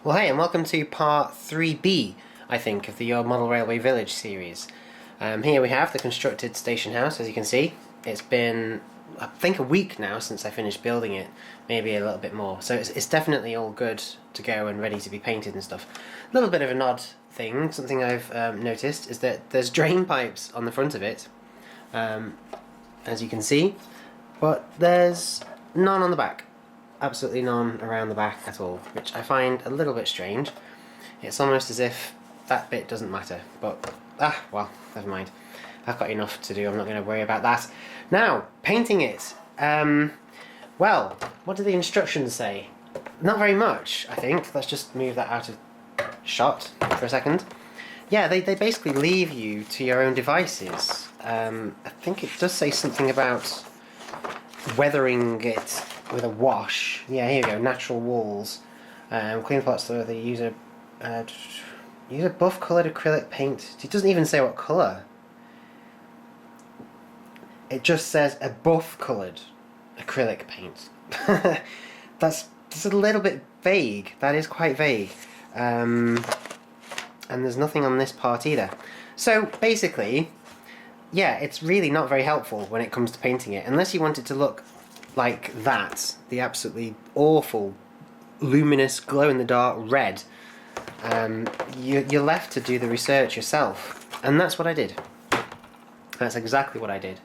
Well, hey, and welcome to part 3B, I think, of the Your Model Railway Village series. Here we have the constructed station house, as you can see. It's been, I think, a week now since I finished building it, maybe a little bit more. So it's definitely all good to go and ready to be painted and stuff. A little bit of an odd thing, something I've noticed, is that there's drain pipes on the front of it, as you can see, but there's none on the back. Absolutely none around the back at all, which I find a little bit strange. It's almost as if that bit doesn't matter, but well, never mind. I've got enough to do, I'm not going to worry about that. Now, painting it. Well, what do the instructions say? Not very much, I think. Let's just move that out of shot for a second. Yeah, they basically leave you to your own devices. I think it does say something about weathering it with a wash. Yeah, here we go. Natural walls. Clean plots so they use a buff coloured acrylic paint. It doesn't even say what colour. It just says a buff coloured acrylic paint. That's a little bit vague. That is quite vague. And there's nothing on this part either. So basically, yeah, it's really not very helpful when it comes to painting it, unless you want it to look like that, the absolutely awful, luminous, glow-in-the-dark red. You're left to do the research yourself, and that's what I did. That's exactly what I did.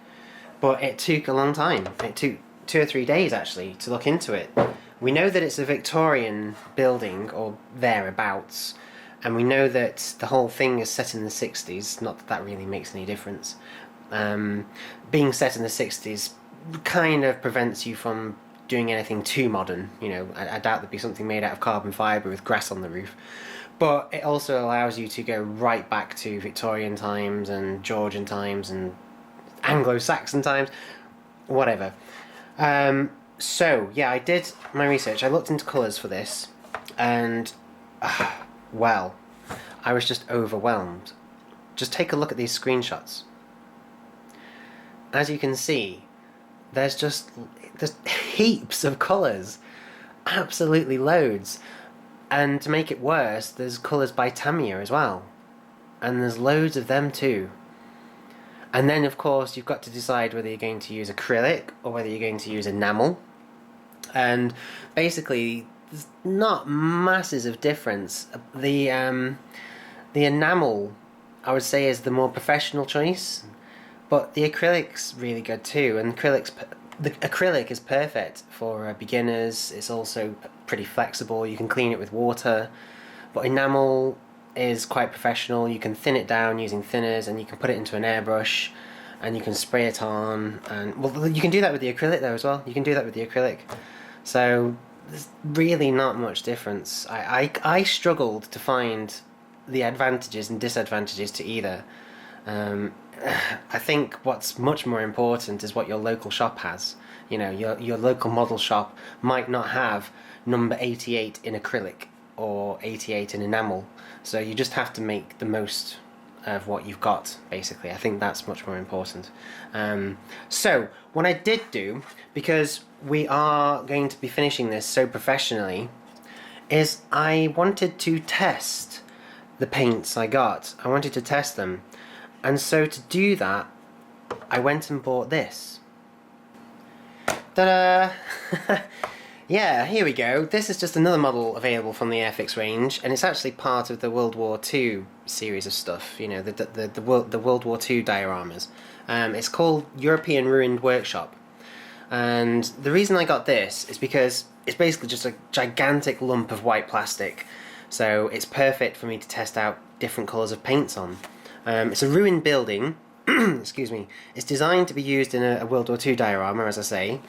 But it took a long time. It took 2 or 3 days, actually, to look into it. We know that it's a Victorian building, or thereabouts, and we know that the whole thing is set in the 60s, not that that really makes any difference. Being set in the 60s kind of prevents you from doing anything too modern. You know, I doubt there'd be something made out of carbon fibre with grass on the roof. But it also allows you to go right back to Victorian times and Georgian times and Anglo-Saxon times, whatever. So, yeah, I did my research. I looked into colours for this, and, well, I was just overwhelmed. Just take a look at these screenshots. As you can see, there's heaps of colours, absolutely loads, and to make it worse, there's colours by Tamiya as well, and there's loads of them too. And then of course you've got to decide whether you're going to use acrylic or whether you're going to use enamel, and basically there's not masses of difference. The enamel, I would say, is the more professional choice. But the acrylic's really good too, and the acrylic is perfect for beginners. It's also pretty flexible. You can clean it with water. But enamel is quite professional. You can thin it down using thinners, and you can put it into an airbrush, and you can spray it on. And well, you can do that with the acrylic though as well. You can do that with the acrylic. So there's really not much difference. I struggled to find the advantages and disadvantages to either. I think what's much more important is what your local shop has. You know, your local model shop might not have number 88 in acrylic or 88 in enamel, so you just have to make the most of what you've got, basically. I think that's much more important. So what I did do, because we are going to be finishing this so professionally, is I wanted to test the paints I got. I wanted to test them. And so to do that, I went and bought this. Ta-da! Yeah, here we go. This is just another model available from the Airfix range, and it's actually part of the World War II series of stuff. You know, the World War II dioramas. It's called European Ruined Workshop. And the reason I got this is because it's basically just a gigantic lump of white plastic. So it's perfect for me to test out different colours of paints on. It's a ruined building. Excuse me. It's designed to be used in a World War II diorama, as I say.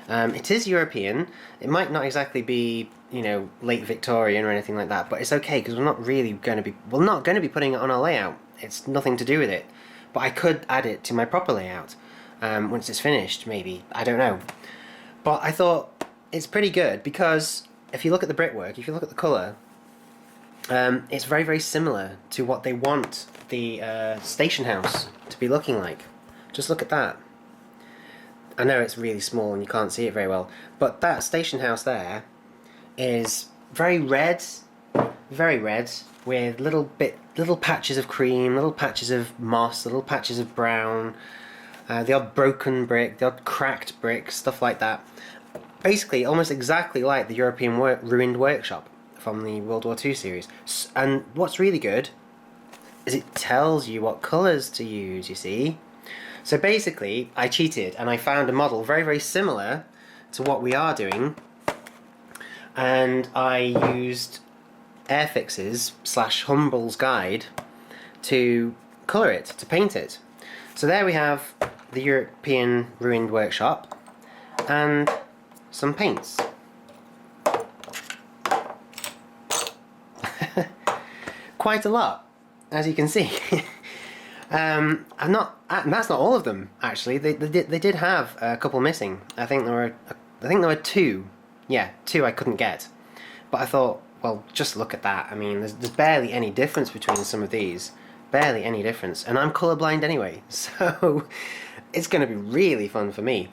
It is European. It might not exactly be, you know, late Victorian or anything like that, but it's okay because we're not really going to be putting it on our layout. It's nothing to do with it. But I could add it to my proper layout once it's finished, maybe. I don't know. But I thought it's pretty good because if you look at the brickwork, if you look at the colour, it's very, very similar to what they want the station house to be looking like. Just look at that. I know it's really small and you can't see it very well, but that station house there is very red, very red, with little patches of cream, little patches of moss, little patches of brown, the odd broken brick, the odd cracked brick, stuff like that. Basically, almost exactly like the European Ruined Workshop from the World War II series. And what's really good is it tells you what colours to use, you see. So basically, I cheated and I found a model very, very similar to what we are doing, and I used Airfix's / Humble's guide to colour it, to paint it. So there we have the European Ruined Workshop and some paints. Quite a lot, as you can see. That's not all of them, actually. They did have a couple missing. I think there were two. Yeah, two I couldn't get. But I thought, well, just look at that. I mean, there's barely any difference between some of these. Barely any difference. And I'm colourblind anyway, so it's going to be really fun for me.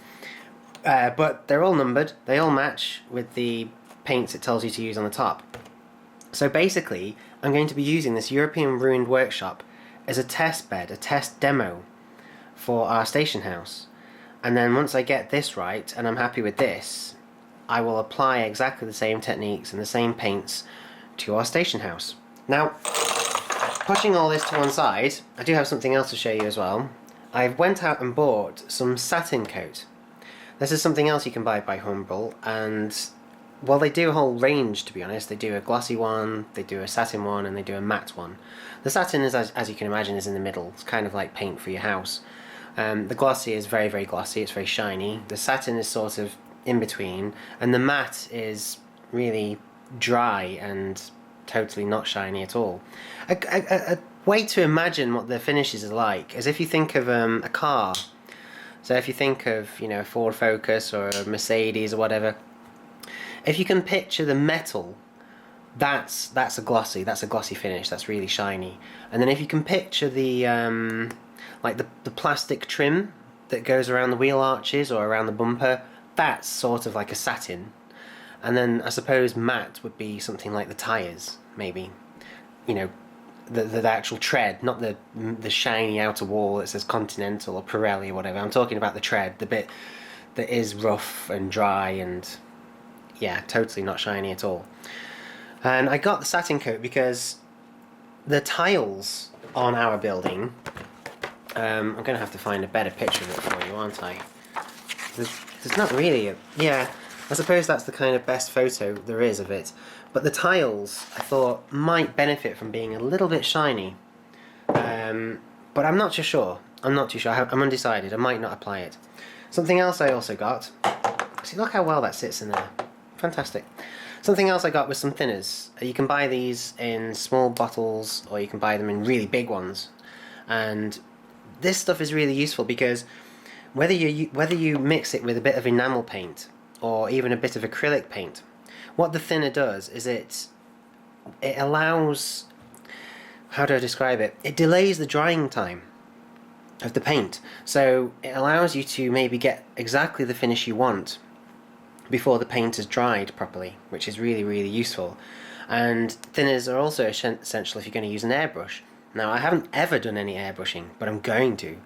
But they're all numbered. They all match with the paints it tells you to use on the top. So basically, I'm going to be using this European Ruined Workshop as a test bed, a test demo for our station house. And then once I get this right, and I'm happy with this, I will apply exactly the same techniques and the same paints to our station house. Now, pushing all this to one side, I do have something else to show you as well. I went out and bought some satin coat. This is something else you can buy by Humble, and well, they do a whole range, to be honest. They do a glossy one, they do a satin one, and they do a matte one. The satin is, as you can imagine, is in the middle. It's kind of like paint for your house. The glossy is very, very glossy. It's very shiny. The satin is sort of in between, and the matte is really dry and totally not shiny at all. A way to imagine what the finishes are like is if you think of a car. So if you think of, you know, a Ford Focus or a Mercedes or whatever, if you can picture the metal, that's a glossy finish. That's really shiny. And then if you can picture the like the plastic trim that goes around the wheel arches or around the bumper, that's sort of like a satin. And then I suppose matte would be something like the tyres, maybe. You know, the actual tread, not the shiny outer wall that says Continental or Pirelli or whatever. I'm talking about the tread, the bit that is rough and dry and, yeah, totally not shiny at all. And I got the satin coat because the tiles on our building, I'm going to have to find a better picture of it for you, aren't I? There's not really a... Yeah, I suppose that's the kind of best photo there is of it. But the tiles, I thought, might benefit from being a little bit shiny. But I'm not too sure. I'm undecided. I might not apply it. Something else I also got... See, look how well that sits in there. Fantastic. Something else I got was some thinners. You can buy these in small bottles, or you can buy them in really big ones. And this stuff is really useful because whether you mix it with a bit of enamel paint or even a bit of acrylic paint, what the thinner does is it allows, how do I describe it? It delays the drying time of the paint. So it allows you to maybe get exactly the finish you want before the paint is dried properly, which is really, really useful. And thinners are also essential if you're going to use an airbrush. Now, I haven't ever done any airbrushing, but I'm going to.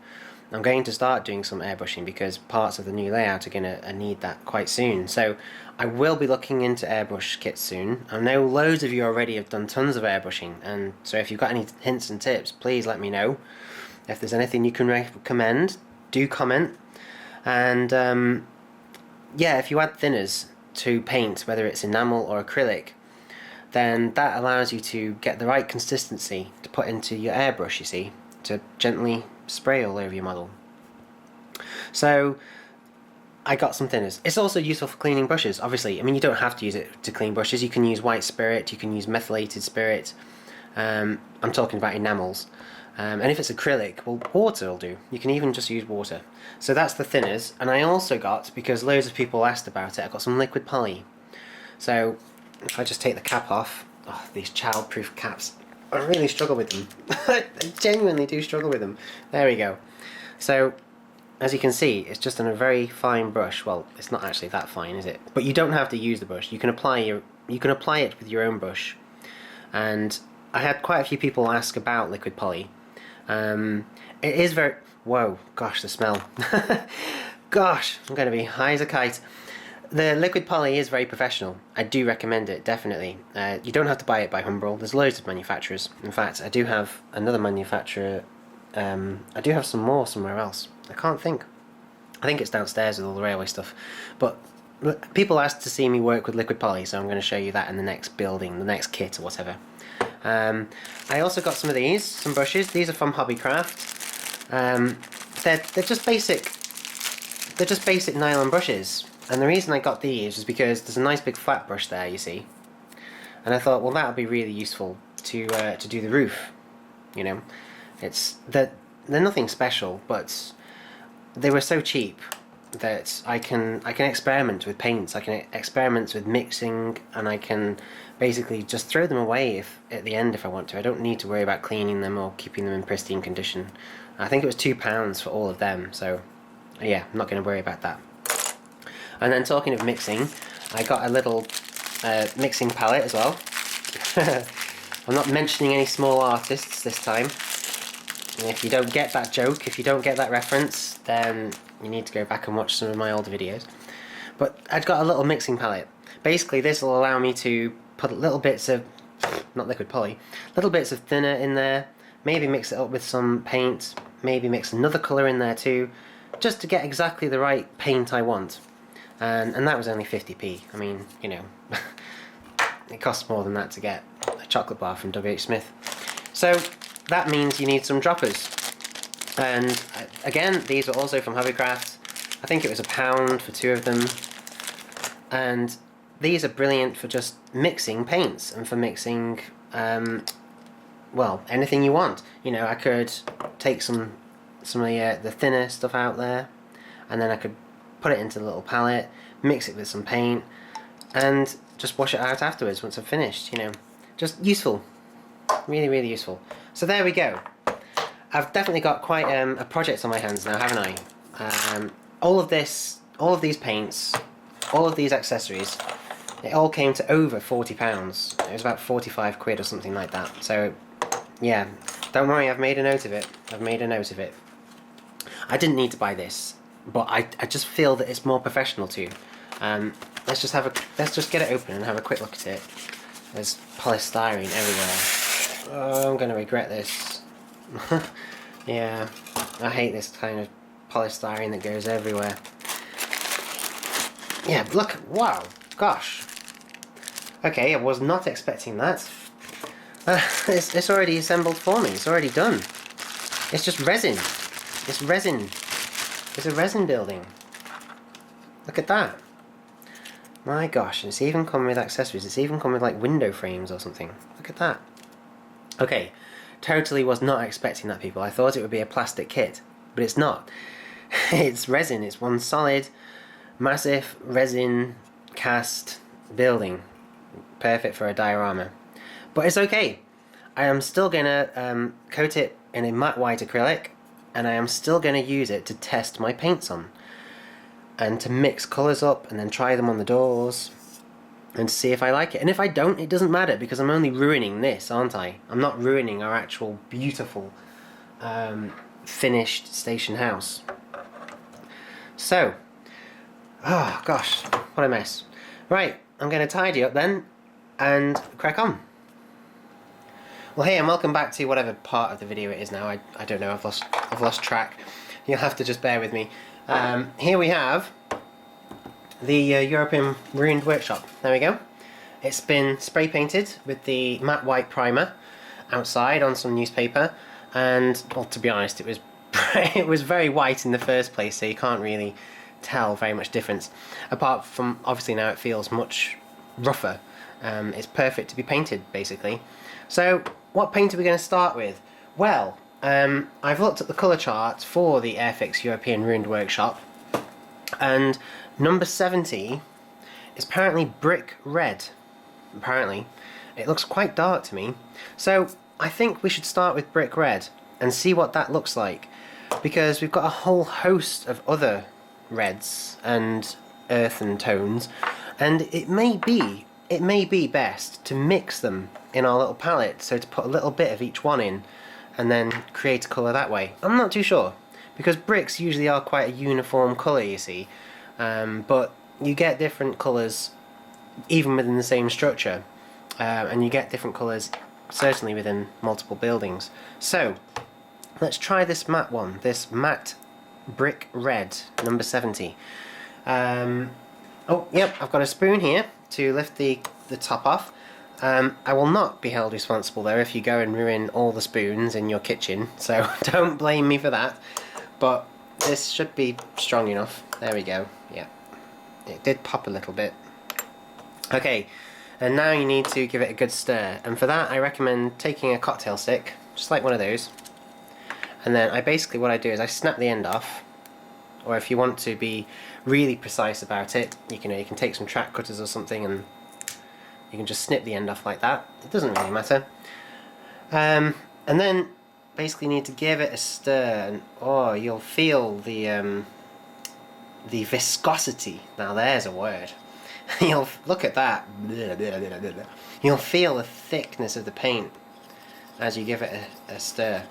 I'm going to start doing some airbrushing because parts of the new layout are going to need that quite soon. So I will be looking into airbrush kits soon. I know loads of you already have done tons of airbrushing, and so if you've got any hints and tips, please let me know. If there's anything you can recommend, do comment. And yeah, if you add thinners to paint, whether it's enamel or acrylic, then that allows you to get the right consistency to put into your airbrush, you see, to gently spray all over your model. So I got some thinners. It's also useful for cleaning brushes, obviously. I mean, you don't have to use it to clean brushes. You can use white spirit, you can use methylated spirit. I'm talking about enamels. And if it's acrylic, well, water will do. You can even just use water. So that's the thinners. And I also got, because loads of people asked about it, I got some liquid poly. So if I just take the cap off, oh, these child-proof caps, I really struggle with them. I genuinely do struggle with them. There we go. So as you can see, it's just on a very fine brush. Well, it's not actually that fine, is it? But you don't have to use the brush. You can apply it with your own brush. and I had quite a few people ask about liquid poly. It is very... Whoa, gosh, the smell. Gosh, I'm going to be high as a kite. The liquid poly is very professional. I do recommend it, definitely. You don't have to buy it by Humbrol. There's loads of manufacturers. In fact, I do have another manufacturer. I do have some more somewhere else. I can't think. I think it's downstairs with all the railway stuff. But people asked to see me work with liquid poly, so I'm going to show you that in the next building, the next kit or whatever. I also got some of these, some brushes. These are from Hobbycraft. They're just basic. They're just basic nylon brushes. And the reason I got these is because there's a nice big flat brush there, you see. And I thought, well, that would be really useful to do the roof. You know, they're nothing special, but they were so cheap that I can experiment with paints. I can experiment with mixing, and I can basically just throw them away at the end if I want to. I don't need to worry about cleaning them or keeping them in pristine condition. I think it was £2 for all of them, so yeah, I'm not going to worry about that. And then talking of mixing, I got a little mixing palette as well. I'm not mentioning any small artists this time. And if you don't get that joke, if you don't get that reference, then you need to go back and watch some of my older videos. But I've got a little mixing palette. Basically, this will allow me to put little bits of, not liquid poly, little bits of thinner in there, maybe mix it up with some paint, maybe mix another colour in there too, just to get exactly the right paint I want. And that was only 50p. I mean, you know, it costs more than that to get a chocolate bar from WH Smith. So that means you need some droppers. And again, these are also from Hobbycraft. I think it was £1 for 2 of them. And these are brilliant for just mixing paints and for mixing, well, anything you want. You know, I could take some of the thinner stuff out there, and then I could put it into the little palette, mix it with some paint, and just wash it out afterwards once I've finished, you know. Just useful. Really, really useful. So there we go. I've definitely got quite a project on my hands now, haven't I? All of these paints, all of these accessories, it all came to over £40. It was about 45 quid or something like that. So, yeah, don't worry, I've made a note of it. I've made a note of it. I didn't need to buy this, but I just feel that it's more professional too. Let's just get it open and have a quick look at it. There's polystyrene everywhere. Oh, I'm gonna regret this. Yeah, I hate this kind of polystyrene that goes everywhere. Yeah, look, wow, gosh. Okay, I was not expecting that. It's already assembled for me, it's already done. It's just resin. It's resin. It's a resin building. Look at that. My gosh, it's even come with accessories. It's even come with like window frames or something. Look at that. Okay, totally was not expecting that, people. I thought it would be a plastic kit, but it's not. It's resin. It's one solid, massive resin cast building. Perfect for a diorama. But it's okay. I am still going to coat it in a matte white acrylic, and I am still going to use it to test my paints on, and to mix colours up and then try them on the doors and to see if I like it. And if I don't, it doesn't matter, because I'm only ruining this, aren't I? I'm not ruining our actual beautiful finished station house. So, oh gosh, what a mess. Right, I'm going to tidy up then and crack on. Well, hey, and welcome back to whatever part of the video it is now. I don't know, I've lost track. You'll have to just bear with me. Here we have the European Ruined Workshop. There we go. It's been spray painted with the matte white primer outside on some newspaper, and, well, to be honest, it was it was very white in the first place, so you can't really tell very much difference. Apart from, obviously now it feels much rougher. It's perfect to be painted, basically. So, what paint are we going to start with? Well, I've looked at the colour chart for the Airfix European Ruined Workshop, and number 70 is apparently brick red. Apparently. It looks quite dark to me. So, I think we should start with brick red and see what that looks like, because we've got a whole host of other reds and earthen tones, and it may be it may be best to mix them in our little palette, so to put a little bit of each one in and then create a colour that way. I'm not too sure, because bricks usually are quite a uniform colour, you see, but you get different colours even within the same structure, and you get different colours certainly within multiple buildings. So let's try this matte one, this matte brick red, number 70. Oh, yep, I've got a spoon here to lift the top off. I will not be held responsible though if you go and ruin all the spoons in your kitchen, so don't blame me for that. But this should be strong enough. There we go, yeah. It did pop a little bit. Okay, and now you need to give it a good stir, and for that I recommend taking a cocktail stick, just like one of those, and then what I do is I snap the end off, or if you want to be really precise about it, you can take some track cutters or something and you can just snip the end off like that. It doesn't really matter. And then basically need to give it a stir, and oh, you'll feel the viscosity. Now there's a word. You'll look at that. You'll feel the thickness of the paint as you give it a stir.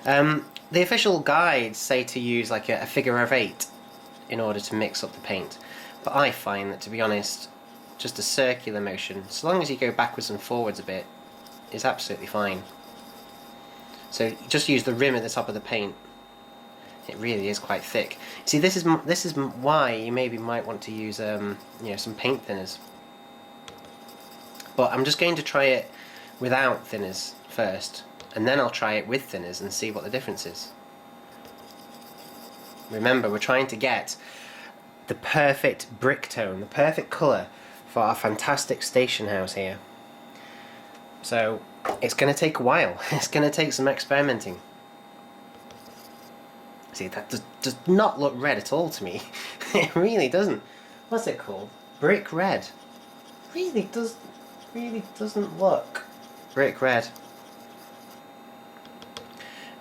The official guides say to use like a figure of 8 in order to mix up the paint, but I find that, to be honest, just a circular motion, so long as you go backwards and forwards a bit, is absolutely fine. So just use the rim at the top of the paint. It really is quite thick. See, this is why you maybe might want to use some paint thinners. But I'm just going to try it without thinners first, and then I'll try it with thinners and see what the difference is. Remember, we're trying to get the perfect brick tone, the perfect colour for our fantastic station house here. So it's going to take a while. It's going to take some experimenting. See, that does not look red at all to me. It really doesn't. What's it called? Brick red. Really doesn't look brick red.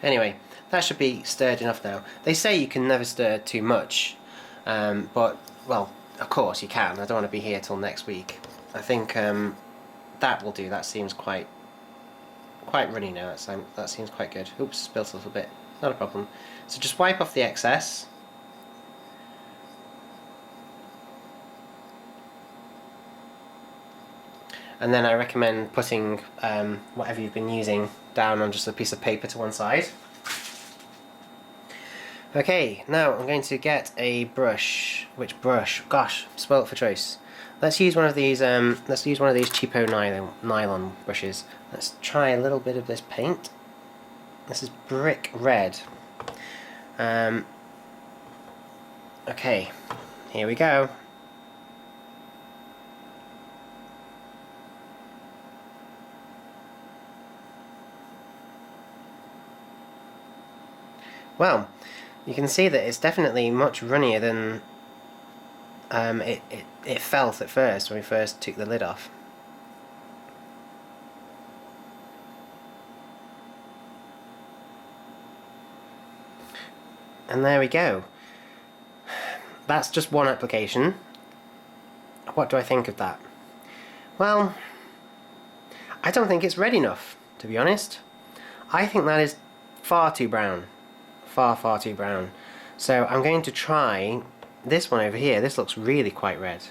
Anyway, that should be stirred enough now. They say you can never stir too much, but, well, of course you can. I don't want to be here till next week. I think that will do. That seems quite runny now. That seems quite good. Oops, spilt a little bit. Not a problem. So just wipe off the excess. And then I recommend putting whatever you've been using down on just a piece of paper to one side. Okay, now I'm going to get a brush. Which brush? Gosh, spoilt for choice. Let's use one of these. Let's use one of these cheapo nylon brushes. Let's try a little bit of this paint. This is brick red. Okay, here we go. Well, you can see that it's definitely much runnier than it felt at first when we first took the lid off. And there we go. That's just one application. What do I think of that? Well, I don't think it's red enough, to be honest. I think that is far too brown. Far too brown. So I'm going to try this one over here. This looks really quite red.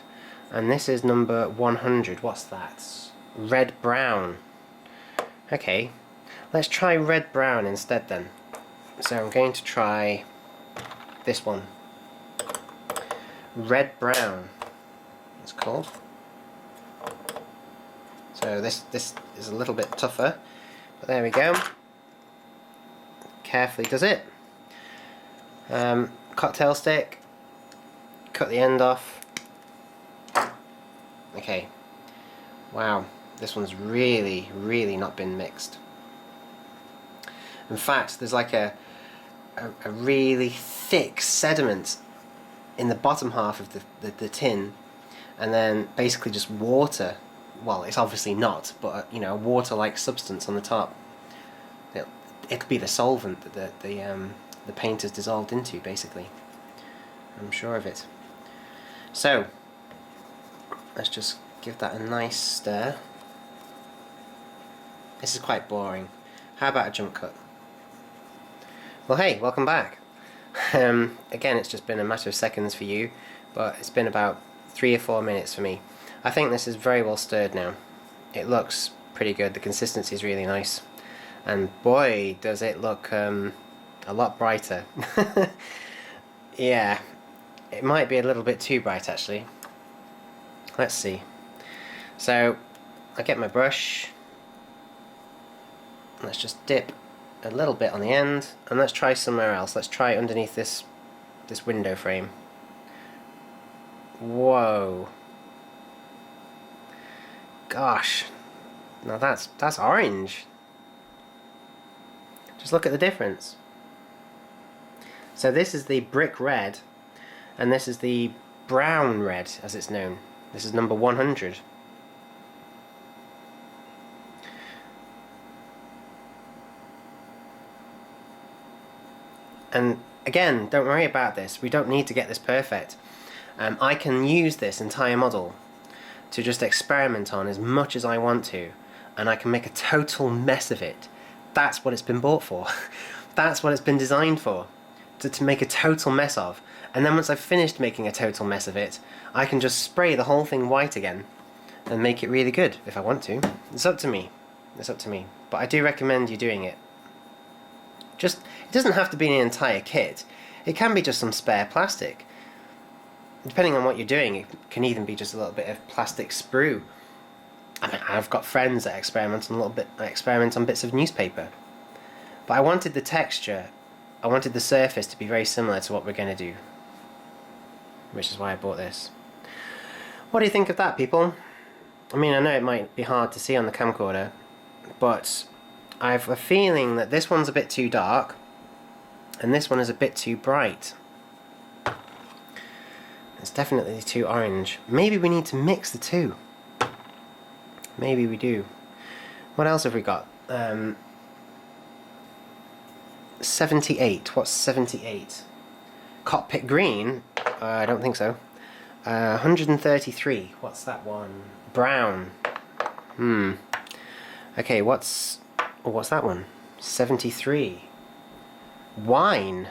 And this is number 100. What's that? Red brown. Okay, let's try red brown instead then. So I'm going to try this one. Red brown, it's called. So this is a little bit tougher, but there we go. Carefully does it. Cocktail stick, cut the end off. Okay, wow, this one's really not been mixed. In fact, there's like a really thick sediment in the bottom half of the tin, and then basically just water. Well, it's obviously not, but a water-like substance on the top. It could be the solvent that the paint is dissolved into, basically. I'm sure of it. So Let's just give that a nice stir. This is quite boring. How about a jump cut? Well, hey, welcome back. Again, it's just been a matter of seconds for you, but it's been about 3 or 4 minutes for me. I think this is very well stirred now. It looks pretty good. The consistency is really nice, and boy, does it look a lot brighter. Yeah, it might be a little bit too bright actually. Let's see. So I get my brush. Let's just dip a little bit on the end, and let's try somewhere else. Let's try underneath this window frame. Whoa. Gosh. Now that's orange. Just look at the difference. So this is the brick red, and this is the brown red, as it's known. This is number 100. And again, don't worry about this. We don't need to get this perfect. I can use this entire model to just experiment on as much as I want to, and I can make a total mess of it. That's what it's been bought for. That's what it's been designed for, to make a total mess of. And then once I've finished making a total mess of it, I can just spray the whole thing white again and make it really good if I want to. It's up to me. It's up to me. But I do recommend you doing it. It doesn't have to be an entire kit. It can be just some spare plastic. Depending on what you're doing, it can even be just a little bit of plastic sprue. I mean, I've got friends that experiment on bits of newspaper. But I wanted the texture, I wanted the surface to be very similar to what we're going to do, which is why I bought this. What do you think of that, people? I mean, I know it might be hard to see on the camcorder, but I have a feeling that this one's a bit too dark and this one is a bit too bright. It's definitely too orange. Maybe we need to mix the two. Maybe we do. What else have we got? 78. What's 78? Cockpit green? I don't think so. 133. What's that one? Brown. Okay, what's that one? 73. Wine.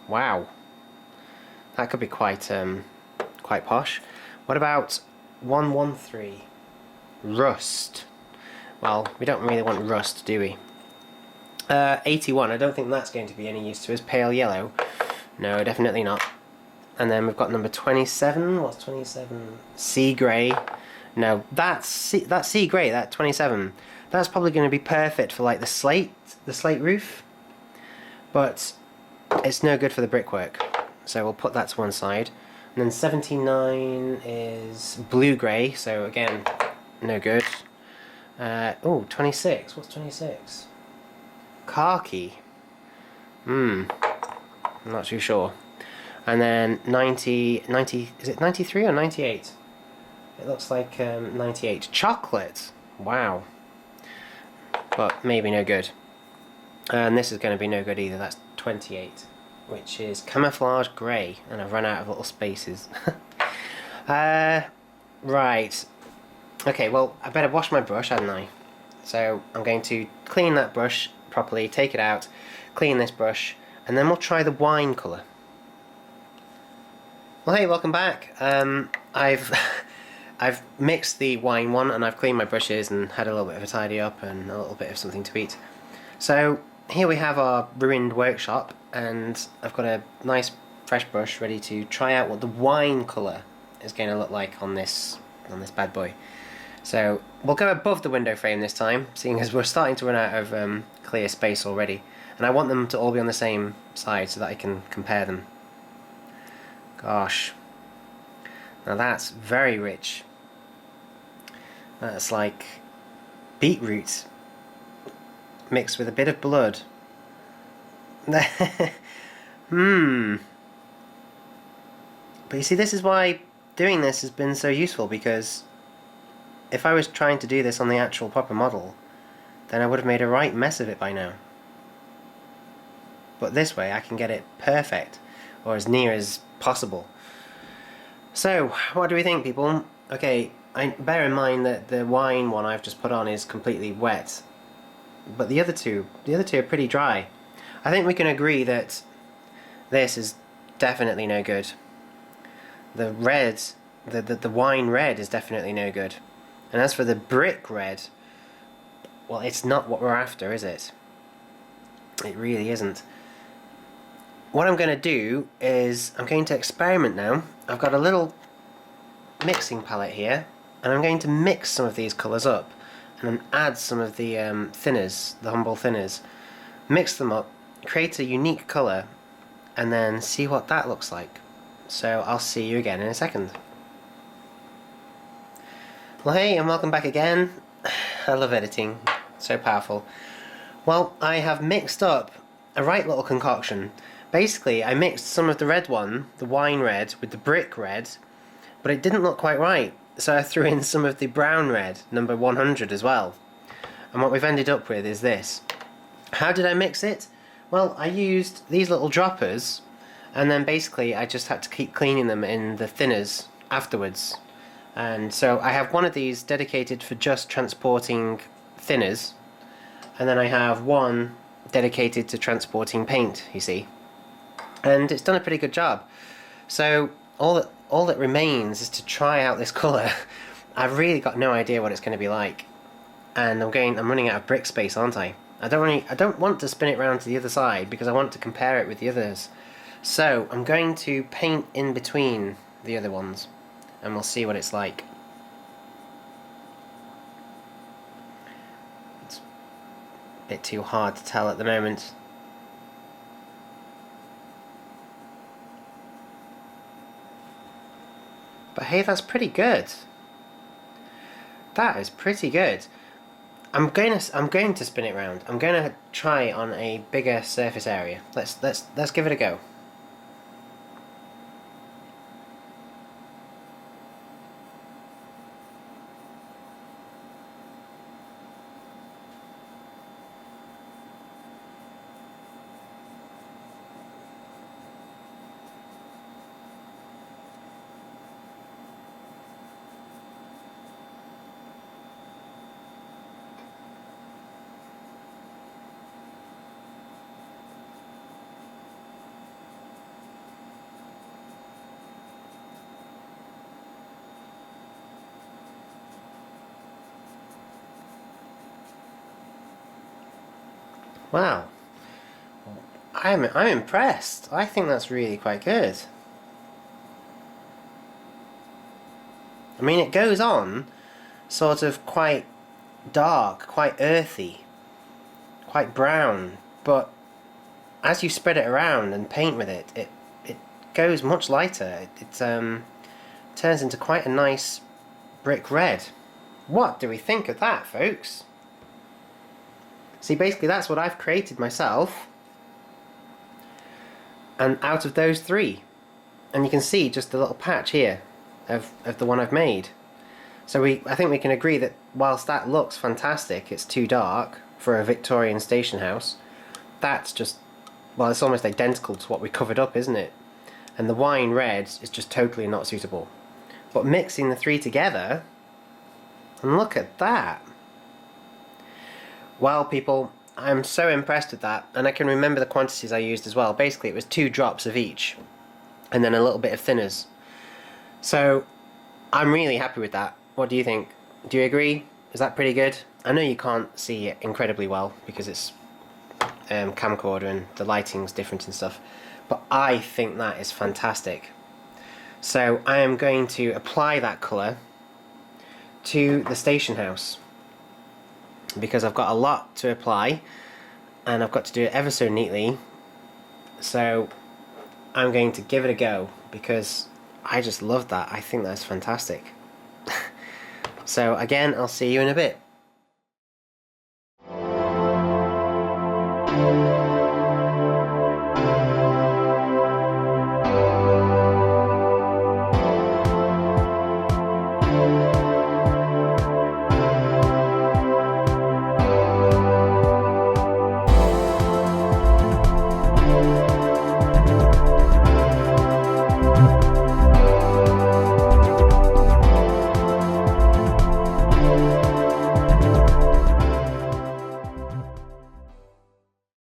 Wow. That could be quite posh. What about 113? Rust. Well, we don't really want rust, do we? 81. I don't think that's going to be any use to us. Pale yellow. No, definitely not. And then we've got number 27. What's 27? Sea grey. No, that's sea grey. That 27. That's probably going to be perfect for like the slate roof. But it's no good for the brickwork. So we'll put that to one side. And then 79 is blue grey. So again, no good. Oh, 26. What's 26? Khaki. I'm not too sure. And then 90, is it 93 or 98? It looks like 98. Chocolate. Wow. But maybe no good. And this is going to be no good either. That's 28, which is camouflage grey, and I've run out of little spaces. Right. Okay, well, I better wash my brush, hadn't I? So I'm going to clean that brush properly, take it out, clean this brush, and then we'll try the wine colour. Well, hey, welcome back. I've mixed the wine one, and I've cleaned my brushes and had a little bit of a tidy up and a little bit of something to eat. So here we have our ruined workshop, and I've got a nice fresh brush ready to try out what the wine colour is going to look like on this bad boy. So we'll go above the window frame this time, seeing as we're starting to run out of clear space already, and I want them to all be on the same side so that I can compare them. Gosh, now that's very rich. That's like beetroot mixed with a bit of blood. But you see, this is why doing this has been so useful, because if I was trying to do this on the actual proper model, then I would have made a right mess of it by now. But this way I can get it perfect, or as near as possible. So, what do we think, people? Okay, bear in mind that the wine one I've just put on is completely wet, but the other two are pretty dry. I think we can agree that this is definitely no good. The red, the wine red is definitely no good. And as for the brick red, well, it's not what we're after, is it? It really isn't. What I'm going to do is I'm going to experiment now. I've got a little mixing palette here, and I'm going to mix some of these colours up and add some of the thinners, the humble thinners. Mix them up, create a unique colour, and then see what that looks like. So I'll see you again in a second. Well, hey, and welcome back again. I love editing, so powerful. Well, I have mixed up a right little concoction. Basically, I mixed some of the red one, the wine red, with the brick red, but it didn't look quite right, so I threw in some of the brown red, number 100 as well. And what we've ended up with is this. How did I mix it? Well, I used these little droppers, and then basically I just had to keep cleaning them in the thinners afterwards. And so I have one of these dedicated for just transporting thinners, and then I have one dedicated to transporting paint, you see. And it's done a pretty good job. So all that remains is to try out this colour. I've really got no idea what it's going to be like, and I'm running out of brick space, aren't I? I don't want to spin it round to the other side because I want to compare it with the others. So I'm going to paint in between the other ones, and we'll see what it's like. It's a bit too hard to tell at the moment. But hey, that's pretty good. That is pretty good. I'm going to spin it round. I'm going to try on a bigger surface area. Let's give it a go. Wow, I'm impressed. I think that's really quite good. I mean, it goes on sort of quite dark, quite earthy, quite brown, but as you spread it around and paint with it, it goes much lighter. It turns into quite a nice brick red. What do we think of that, folks? See, basically that's what I've created myself, and out of those three, and you can see just a little patch here of the one I've made. So I think we can agree that whilst that looks fantastic, it's too dark for a Victorian station house. That's just, well, it's almost identical to what we covered up, isn't it? And the wine red is just totally not suitable. But mixing the three together, and look at that. Well, people, I'm so impressed with that, and I can remember the quantities I used as well. Basically, it was 2 drops of each, and then a little bit of thinners. So, I'm really happy with that. What do you think? Do you agree? Is that pretty good? I know you can't see it incredibly well because it's camcorder and the lighting's different and stuff, but I think that is fantastic. So, I am going to apply that colour to the station house, because I've got a lot to apply and I've got to do it ever so neatly. So I'm going to give it a go because I just love that. I think that's fantastic. So again, I'll see you in a bit.